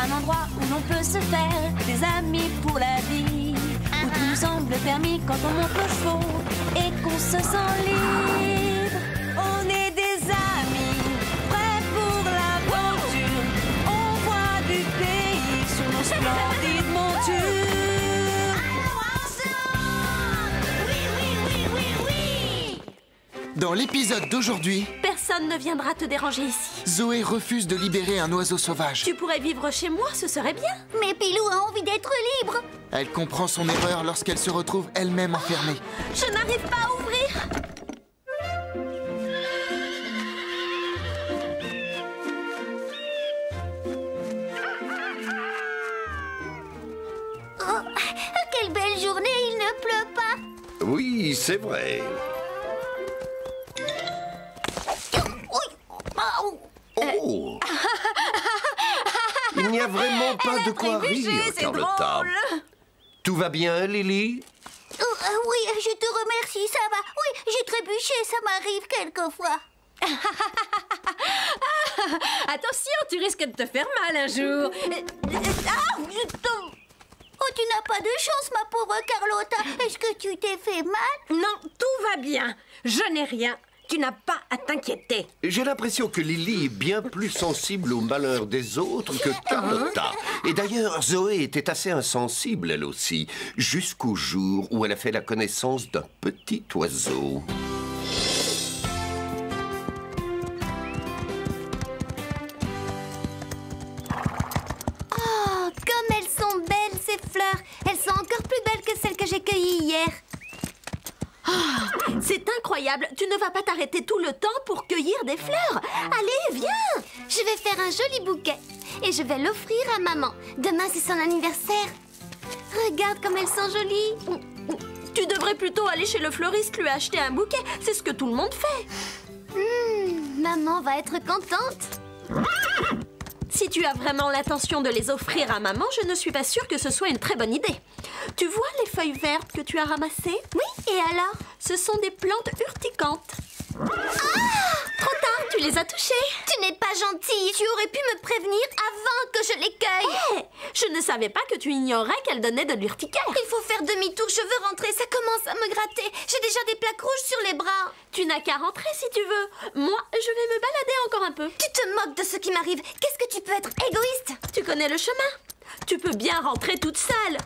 Un endroit où l'on peut se faire des amis pour la vie, où tout nous semble permis quand on monte nos chevaux et qu'on se sent libre. On est des amis, prêts pour l'aventure. On voit du pays sur nos splendides montures. Dans l'épisode d'aujourd'hui, Personne ne viendra te déranger ici. Zoé refuse de libérer un oiseau sauvage. Tu pourrais vivre chez moi, ce serait bien. Mais Pilou a envie d'être libre. Elle comprend son erreur lorsqu'elle se retrouve elle-même enfermée. Je n'arrive pas à ouvrir. Oh, quelle belle journée, il ne pleut pas. Oui, c'est vrai. Oh! Il n'y a vraiment pas de quoi rire, Carlotta. Tout va bien, Lily? Oui, je te remercie, ça va. Oui, j'ai trébuché, ça m'arrive quelquefois. Attention, tu risques de te faire mal un jour. Oh, tu n'as pas de chance, ma pauvre Carlotta. Est-ce que tu t'es fait mal? Non, tout va bien. Je n'ai rien. Tu n'as pas à t'inquiéter. J'ai l'impression que Lily est bien plus sensible au malheur des autres que Carlotta. Et d'ailleurs, Zoé était assez insensible, elle aussi, jusqu'au jour où elle a fait la connaissance d'un petit oiseau. Oh, comme elles sont belles, ces fleurs. Elles sont encore plus belles que celles que j'ai cueillies hier. Oh, c'est incroyable. Tu ne vas pas t'arrêter tout le temps pour cueillir des fleurs. Allez, viens. Je vais faire un joli bouquet et je vais l'offrir à maman. Demain, c'est son anniversaire. Regarde comme elles sont jolies. Tu devrais plutôt aller chez le fleuriste lui acheter un bouquet. C'est ce que tout le monde fait. Maman va être contente. Si tu as vraiment l'intention de les offrir à maman, je ne suis pas sûre que ce soit une très bonne idée. Tu vois les feuilles vertes que tu as ramassées? Oui, et alors? Ce sont des plantes urticantes. Trop tard, tu les as touchées. Tu n'es pas gentille. Tu aurais pu me prévenir avant que je les cueille. Je ne savais pas que tu ignorais qu'elles donnaient de l'urticaire. Il faut faire demi-tour. Je veux rentrer. Ça commence à me gratter. J'ai déjà des plaques rouges sur les bras. Tu n'as qu'à rentrer si tu veux. Moi, je vais me balader encore un peu. Tu te moques de ce qui m'arrive. Qu'est-ce que tu peux être égoïste? Tu connais le chemin. Tu peux bien rentrer toute seule.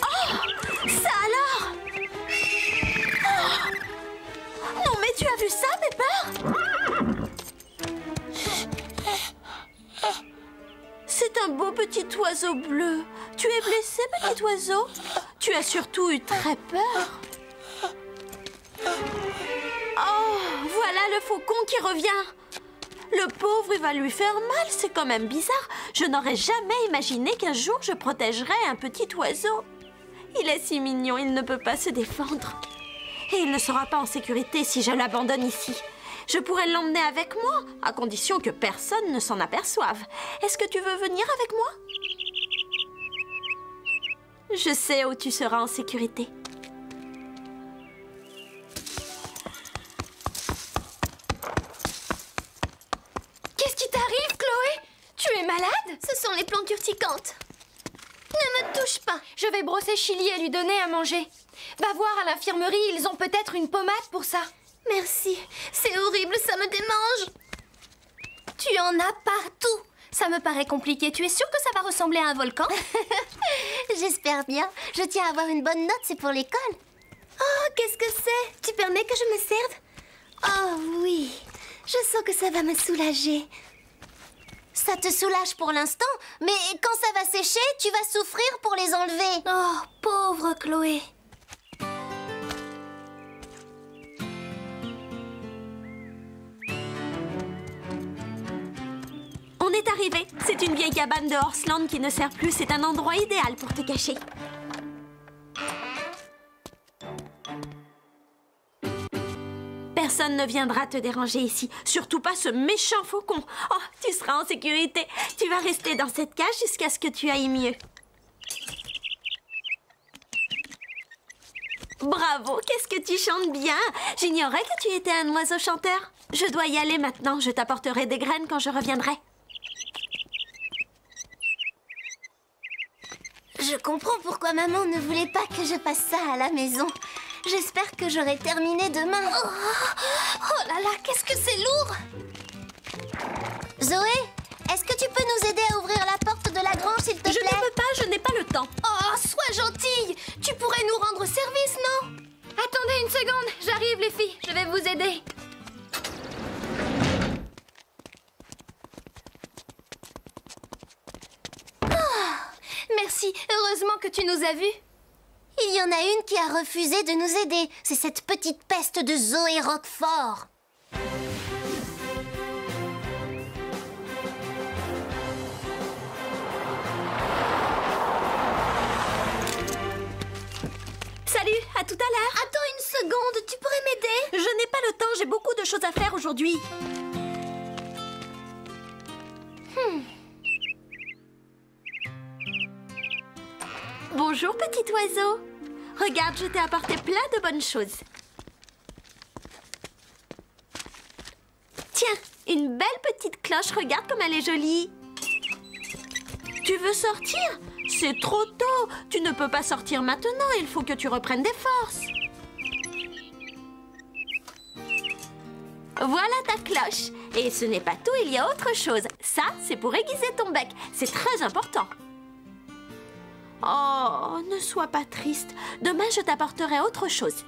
Oh! Ça alors? Oh! Non mais tu as vu ça, Pepper? C'est un beau petit oiseau bleu. Tu es blessé, petit oiseau? Tu as surtout eu très peur. Oh, voilà le faucon qui revient. Le pauvre, il va lui faire mal. C'est quand même bizarre. Je n'aurais jamais imaginé qu'un jour je protégerais un petit oiseau. Il est si mignon, il ne peut pas se défendre. Et il ne sera pas en sécurité si je l'abandonne ici. Je pourrais l'emmener avec moi, à condition que personne ne s'en aperçoive. Est-ce que tu veux venir avec moi? Je sais où tu seras en sécurité. Qu'est-ce qui t'arrive, Chloé? Tu es malade? Ce sont les plantes urticantes. Ne me touche pas. Je vais brosser Chili et lui donner à manger. Va voir à l'infirmerie, ils ont peut-être une pommade pour ça. Merci. C'est horrible, ça me démange. Tu en as partout. Ça me paraît compliqué. Tu es sûre que ça va ressembler à un volcan? J'espère bien. Je tiens à avoir une bonne note, c'est pour l'école. Oh, qu'est-ce que c'est? Tu permets que je me serve? Oh oui, je sens que ça va me soulager. Ça te soulage pour l'instant, mais quand ça va sécher, tu vas souffrir pour les enlever. Oh, pauvre Chloé. On est arrivé. C'est une vieille cabane de Horseland qui ne sert plus. C'est un endroit idéal pour te cacher. Personne ne viendra te déranger ici. Surtout pas ce méchant faucon. Oh, tu seras en sécurité. Tu vas rester dans cette cage jusqu'à ce que tu ailles mieux. Bravo, qu'est-ce que tu chantes bien. J'ignorais que tu étais un oiseau chanteur. Je dois y aller maintenant. Je t'apporterai des graines quand je reviendrai. comprends pourquoi maman ne voulait pas que je fasse ça à la maison. J'espère que j'aurai terminé demain. Oh là là, qu'est-ce que c'est lourd! Zoé, est-ce que tu peux nous aider à ouvrir la porte de la grange, s'il te plaît? Je ne peux pas, je n'ai pas le temps. Oh, sois gentille! Tu pourrais nous rendre service, non? Attendez une seconde, j'arrive les filles, je vais vous aider. Merci. Heureusement que tu nous as vus. Il y en a une qui a refusé de nous aider. C'est cette petite peste de Zoé Roquefort. Salut, à tout à l'heure. Attends une seconde, tu pourrais m'aider? Je n'ai pas le temps, j'ai beaucoup de choses à faire aujourd'hui. Bonjour, petit oiseau. Regarde, je t'ai apporté plein de bonnes choses. Tiens, une belle petite cloche, regarde comme elle est jolie. Tu veux sortir? C'est trop tôt. Tu ne peux pas sortir maintenant, il faut que tu reprennes des forces. Voilà ta cloche. Et ce n'est pas tout, il y a autre chose. Ça, c'est pour aiguiser ton bec. C'est très important. Oh, ne sois pas triste. Demain, je t'apporterai autre chose.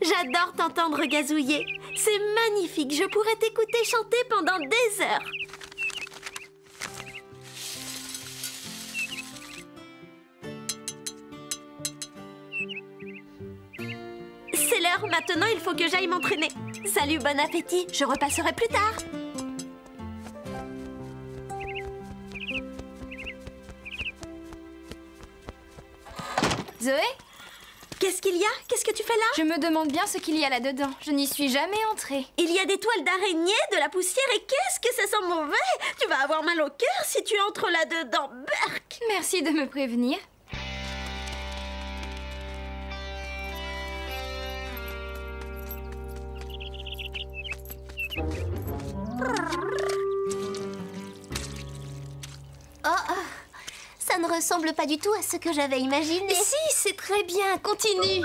J'adore t'entendre gazouiller. C'est magnifique. Je pourrais t'écouter chanter pendant des heures. C'est l'heure. Maintenant, il faut que j'aille m'entraîner. Salut, bon appétit. Je repasserai plus tard. Zoé, Qu'est-ce qu'il y a? Qu'est-ce que tu fais là? je me demande bien ce qu'il y a là-dedans. Je n'y suis jamais entrée. Il y a des toiles d'araignée, de la poussière et qu'est-ce que ça sent mauvais! Tu vas avoir mal au cœur si tu entres là-dedans. Berk! Merci de me prévenir. Ça ne ressemble pas du tout à ce que j'avais imaginé. Si, c'est très bien. Continue.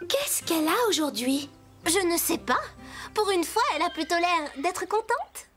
Qu'est-ce qu'elle a aujourd'hui? Je ne sais pas. Pour une fois, elle a plutôt l'air d'être contente.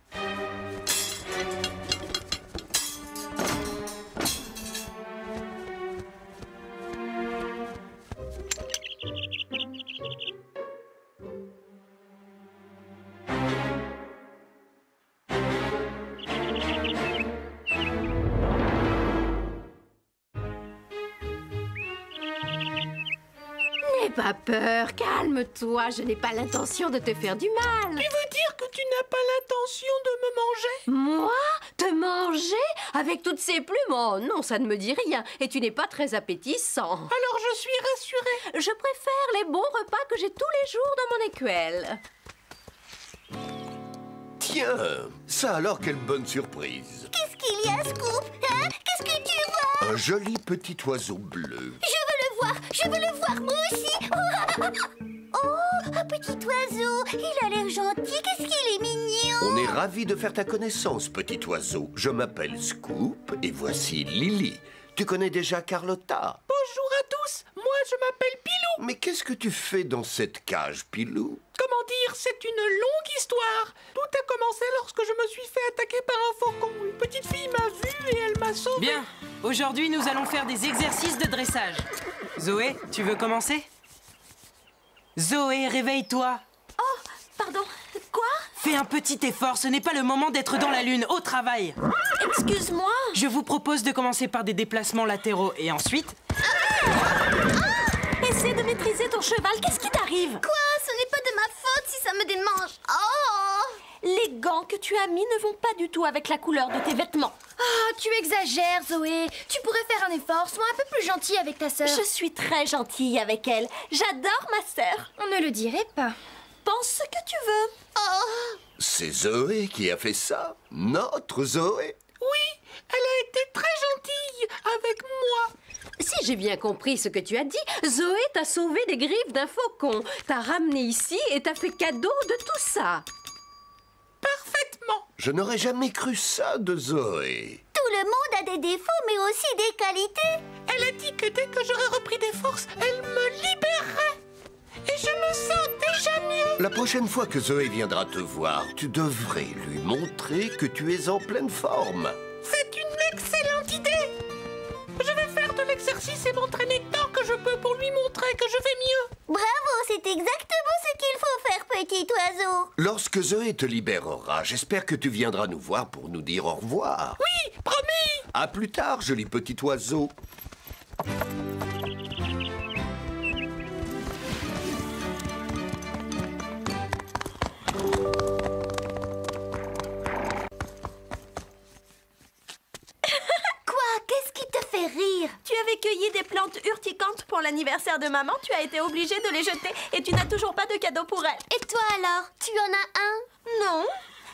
N'aie pas peur, calme-toi, je n'ai pas l'intention de te faire du mal. Tu veux dire que tu n'as pas l'intention de me manger? Moi? Te manger? Avec toutes ces plumes? Oh non, ça ne me dit rien. Et tu n'es pas très appétissant. Alors je suis rassurée. Je préfère les bons repas que j'ai tous les jours dans mon écuelle. Tiens, ça alors, quelle bonne surprise. Qu'est-ce qu'il y a, Scoop? Hein? Qu'est-ce que tu vois? Un joli petit oiseau bleu. Je veux le voir, moi aussi. Oh, un petit oiseau. Il a l'air gentil. Qu'est-ce qu'il est mignon. On est ravis de faire ta connaissance, petit oiseau. Je m'appelle Scoop et voici Lily. Tu connais déjà Carlotta? Bonjour à tous, moi je m'appelle Pilou. Mais qu'est-ce que tu fais dans cette cage, Pilou? Comment dire, c'est une longue histoire. Tout a commencé lorsque je me suis fait attaquer par un faucon. Une petite fille m'a vue et elle m'a sauvé. Bien, aujourd'hui nous allons faire des exercices de dressage. Zoé, tu veux commencer? Zoé, réveille-toi. Oh, pardon. Quoi? Fais un petit effort, ce n'est pas le moment d'être dans la lune. Au travail. Excuse-moi. Je vous propose de commencer par des déplacements latéraux et ensuite... Essaie de maîtriser ton cheval. Qu'est-ce qui t'arrive? Quoi? Ce n'est pas de ma faute si ça me démange. Oh! Les gants que tu as mis ne vont pas du tout avec la couleur de tes vêtements. Oh, tu exagères, Zoé. Tu pourrais faire un effort. Sois un peu plus gentille avec ta sœur. Je suis très gentille avec elle. J'adore ma sœur. On ne le dirait pas. Pense ce que tu veux. Oh! C'est Zoé qui a fait ça? Notre Zoé? Oui, elle a été très gentille avec moi. Si j'ai bien compris ce que tu as dit, Zoé t'a sauvé des griffes d'un faucon, t'a ramené ici et t'a fait cadeau de tout ça. Parfaitement. Je n'aurais jamais cru ça de Zoé. Tout le monde a des défauts, mais aussi des qualités. Elle a dit que dès que j'aurais repris des forces, elle me libérerait. Et je me sens déjà mieux. La prochaine fois que Zoé viendra te voir, tu devrais lui montrer que tu es en pleine forme. C'est une excellente idée. Je vais faire de l'exercice et m'entraîner tant que je peux pour lui montrer que je vais mieux. Bravo, c'est exactement ce qu'il faut faire, petit oiseau. Lorsque Zoé te libérera, j'espère que tu viendras nous voir pour nous dire au revoir. Oui, promis. À plus tard, joli petit oiseau. Qu'est-ce qui te fait rire? Tu avais cueilli des plantes urticantes pour l'anniversaire de maman, tu as été obligée de les jeter et tu n'as toujours pas de cadeau pour elle. Et toi alors? Tu en as un? Non,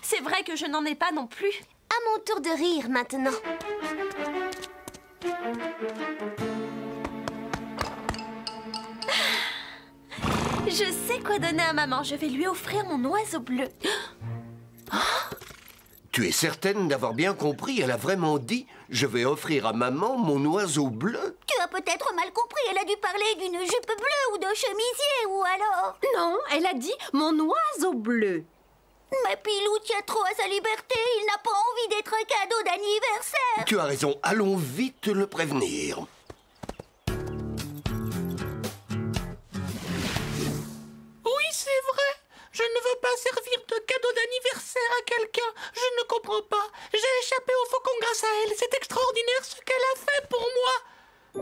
c'est vrai que je n'en ai pas non plus. À mon tour de rire maintenant. Je sais quoi donner à maman, je vais lui offrir mon oiseau bleu. Tu es certaine d'avoir bien compris? Elle a vraiment dit « Je vais offrir à maman mon oiseau bleu ». Tu as peut-être mal compris, elle a dû parler d'une jupe bleue ou de chemisier ou alors... Non, elle a dit mon oiseau bleu. Mais Pilou tient trop à sa liberté, il n'a pas envie d'être un cadeau d'anniversaire. Tu as raison, allons vite le prévenir. Oui, c'est vrai. Je ne veux pas servir de cadeau d'anniversaire à quelqu'un. Je ne comprends pas. J'ai échappé au faucon grâce à elle. C'est extraordinaire ce qu'elle a fait pour moi.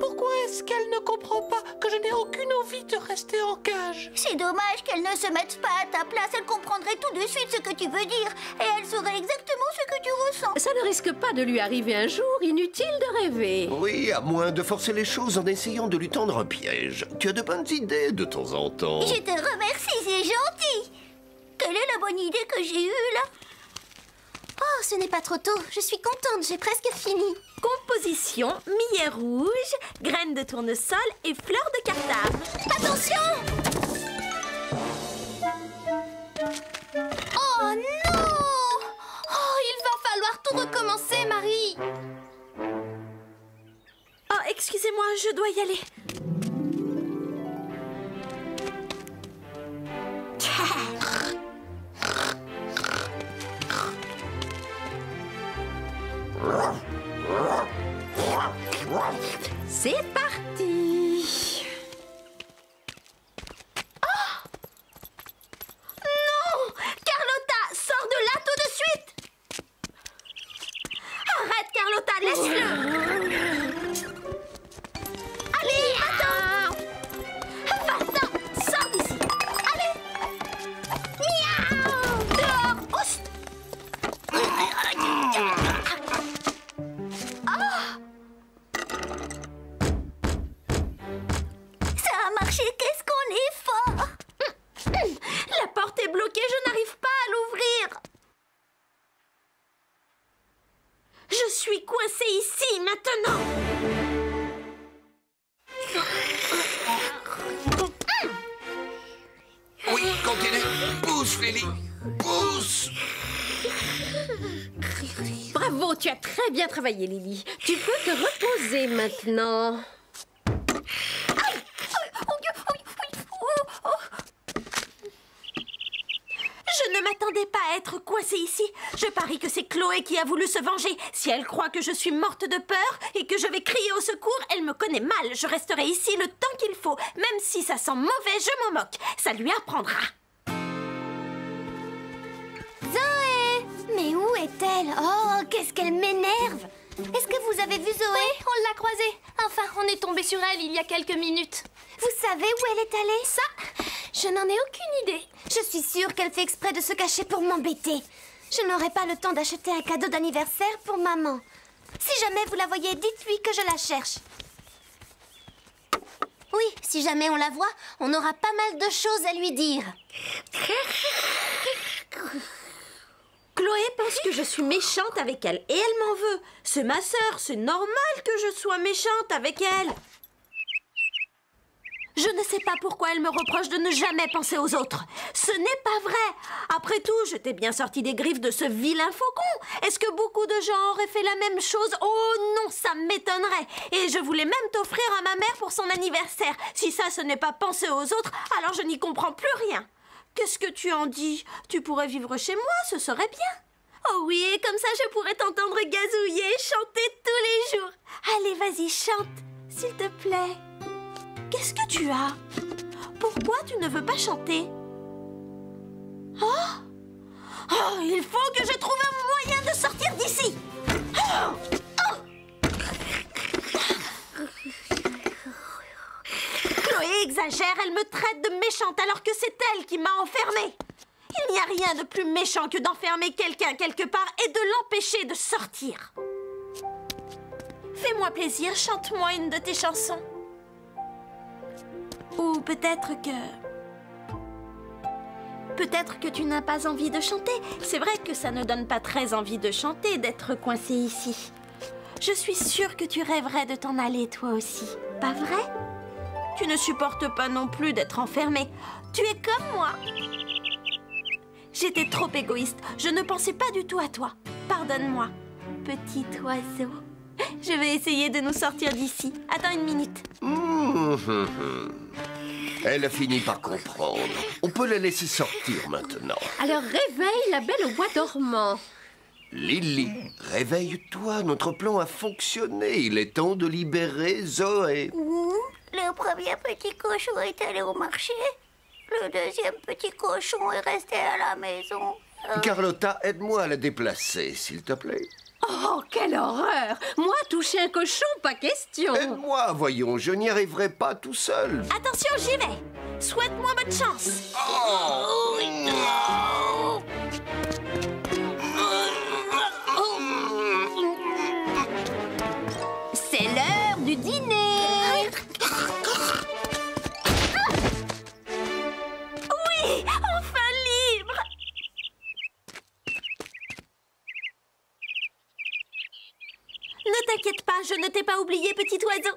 Pourquoi est-ce qu'elle ne comprend pas que je n'ai aucune envie de rester en cage? C'est dommage qu'elle ne se mette pas à ta place, elle comprendrait tout de suite ce que tu veux dire. Et elle saurait exactement ce que tu ressens. Ça ne risque pas de lui arriver un jour, inutile de rêver. Oui, à moins de forcer les choses en essayant de lui tendre un piège. Tu as de bonnes idées de temps en temps. Je te remercie, c'est gentil. Quelle est la bonne idée que j'ai eue là? Oh, ce n'est pas trop tôt. Je suis contente, j'ai presque fini. Composition, millet rouge, graines de tournesol et fleurs de cartame. Attention! Oh non! Oh, il va falloir tout recommencer, Marie. Oh, excusez-moi, je dois y aller. C'est parti. Non! Carlotta, sors de là tout de suite! Arrête, Carlotta, laisse-le! Allez, attends! Va-t'en, sors d'ici! Allez! Miaou! Dehors! Oust! Ça a marché, qu'est-ce qu'on est fort! La porte est bloquée, je n'arrive pas à l'ouvrir! Je suis coincée ici, maintenant! Oui, continue. Pousse, Lily. Pousse. Bravo, tu as très bien travaillé, Lily. Tu peux te reposer maintenant. Je ne m'attendais pas à être coincée ici. Je parie que c'est Chloé qui a voulu se venger. Si elle croit que je suis morte de peur et que je vais crier au secours, elle me connaît mal. Je resterai ici le temps qu'il faut. Même si ça sent mauvais, je m'en moque. Ça lui apprendra. Zoé! Mais où est-elle? Oh, qu'est-ce qu'elle m'énerve! Est-ce que vous avez vu Zoé? Oui, on l'a croisée. Enfin, on est tombé sur elle il y a quelques minutes. Vous savez où elle est allée? Ça, je n'en ai aucune idée. Je suis sûre qu'elle fait exprès de se cacher pour m'embêter. Je n'aurai pas le temps d'acheter un cadeau d'anniversaire pour maman. Si jamais vous la voyez, dites-lui que je la cherche. Oui, si jamais on la voit, on aura pas mal de choses à lui dire. Chloé pense que je suis méchante avec elle et elle m'en veut. C'est ma sœur, c'est normal que je sois méchante avec elle. Je ne sais pas pourquoi elle me reproche de ne jamais penser aux autres. Ce n'est pas vrai. Après tout, je t'ai bien sorti des griffes de ce vilain faucon. Est-ce que beaucoup de gens auraient fait la même chose? Oh non, ça m'étonnerait. Et je voulais même t'offrir à ma mère pour son anniversaire. Si ça, ce n'est pas penser aux autres, alors je n'y comprends plus rien. Qu'est-ce que tu en dis? Tu pourrais vivre chez moi, ce serait bien. Oh oui, et comme ça, je pourrais t'entendre gazouiller et chanter tous les jours. Allez, vas-y, chante, s'il te plaît. Qu'est-ce que tu as? Pourquoi tu ne veux pas chanter? Oh! Oh, il faut que je trouve un moyen de sortir d'ici! Oh! Oh! Chloé exagère, elle me traite de méchante alors que c'est elle qui m'a enfermée. Il n'y a rien de plus méchant que d'enfermer quelqu'un quelque part et de l'empêcher de sortir. Fais-moi plaisir, chante-moi une de tes chansons. Ou peut-être que tu n'as pas envie de chanter. C'est vrai que ça ne donne pas très envie de chanter, d'être coincé ici. Je suis sûre que tu rêverais de t'en aller toi aussi, pas vrai? Tu ne supportes pas non plus d'être enfermé. Tu es comme moi. J'étais trop égoïste. Je ne pensais pas du tout à toi. Pardonne-moi, petit oiseau. Je vais essayer de nous sortir d'ici. Attends une minute. Elle a fini par comprendre. On peut la laisser sortir maintenant. Alors réveille la belle au bois dormant. Lily, réveille-toi. Notre plan a fonctionné. Il est temps de libérer Zoé. Le premier petit cochon est allé au marché. Le deuxième petit cochon est resté à la maison. Carlotta, aide-moi à la déplacer, s'il te plaît. Oh, quelle horreur! Moi, toucher un cochon, pas question! Aide-moi, voyons, je n'y arriverai pas tout seul. Attention, j'y vais. Souhaite-moi bonne chance. C'est l'heure du dîner! Oui, enfin libre. Ne t'inquiète pas, je ne t'ai pas oublié, petit oiseau.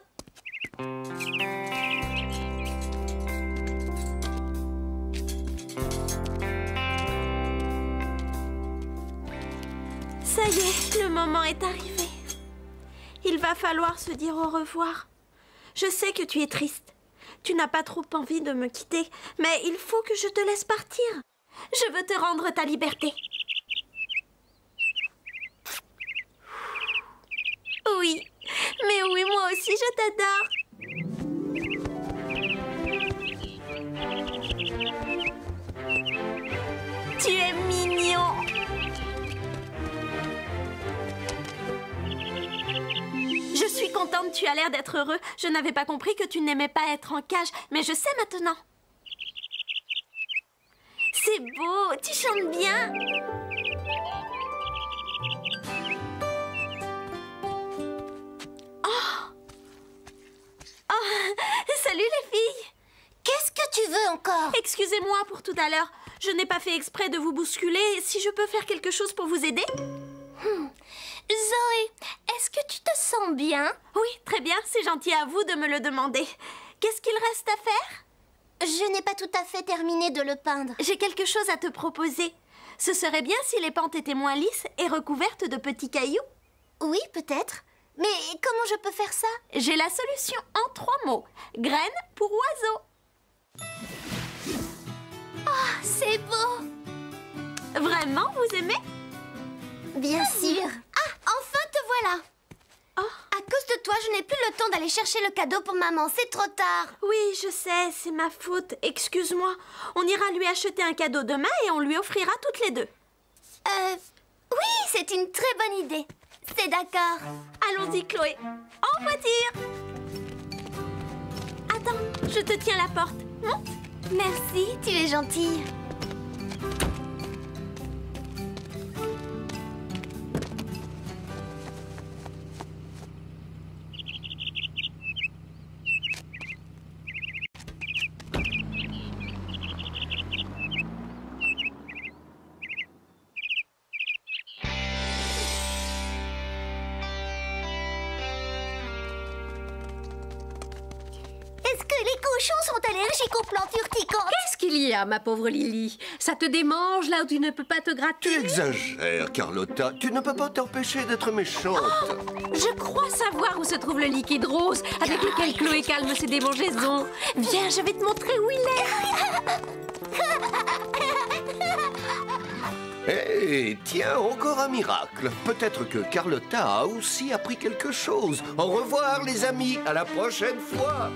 Ça y est, le moment est arrivé. Il va falloir se dire au revoir. Je sais que tu es triste. Tu n'as pas trop envie de me quitter, mais il faut que je te laisse partir. Je veux te rendre ta liberté. Oui, mais oui, moi aussi, je t'adore. Tu es mignon. Je suis contente, tu as l'air d'être heureux. Je n'avais pas compris que tu n'aimais pas être en cage, mais je sais maintenant. C'est beau, tu chantes bien. Salut les filles! Qu'est-ce que tu veux encore? Excusez-moi pour tout à l'heure. Je n'ai pas fait exprès de vous bousculer. Si je peux faire quelque chose pour vous aider? Zoé, est-ce que tu te sens bien? Oui, très bien. C'est gentil à vous de me le demander. Qu'est-ce qu'il reste à faire? Je n'ai pas tout à fait terminé de le peindre. J'ai quelque chose à te proposer. Ce serait bien si les pentes étaient moins lisses et recouvertes de petits cailloux. Oui, peut-être. Mais comment je peux faire ça? J'ai la solution en 3 mots. Graines pour oiseaux. Oh, c'est beau! Vraiment, vous aimez? Bien sûr. Ah, enfin te voilà! Oh. À cause de toi, je n'ai plus le temps d'aller chercher le cadeau pour maman. C'est trop tard. Oui, je sais, c'est ma faute. Excuse-moi. On ira lui acheter un cadeau demain et on lui offrira toutes les deux. Oui, c'est une très bonne idée. C'est d'accord. Allons-y, Chloé. En voiture. Attends, je te tiens la porte. Monte. Merci, tu es gentille. Est-ce que les cochons sont allergiques aux plantes urticantes? Qu'est-ce qu'il y a, ma pauvre Lily? Ça te démange là où tu ne peux pas te gratter? Tu exagères, Carlotta. Tu ne peux pas t'empêcher d'être méchante. Je crois savoir où se trouve le liquide rose avec lequel Chloé calme ses démangeaisons. Viens, je vais te montrer où il est. Eh, tiens, encore un miracle. Peut-être que Carlotta a aussi appris quelque chose. Au revoir, les amis. À la prochaine fois.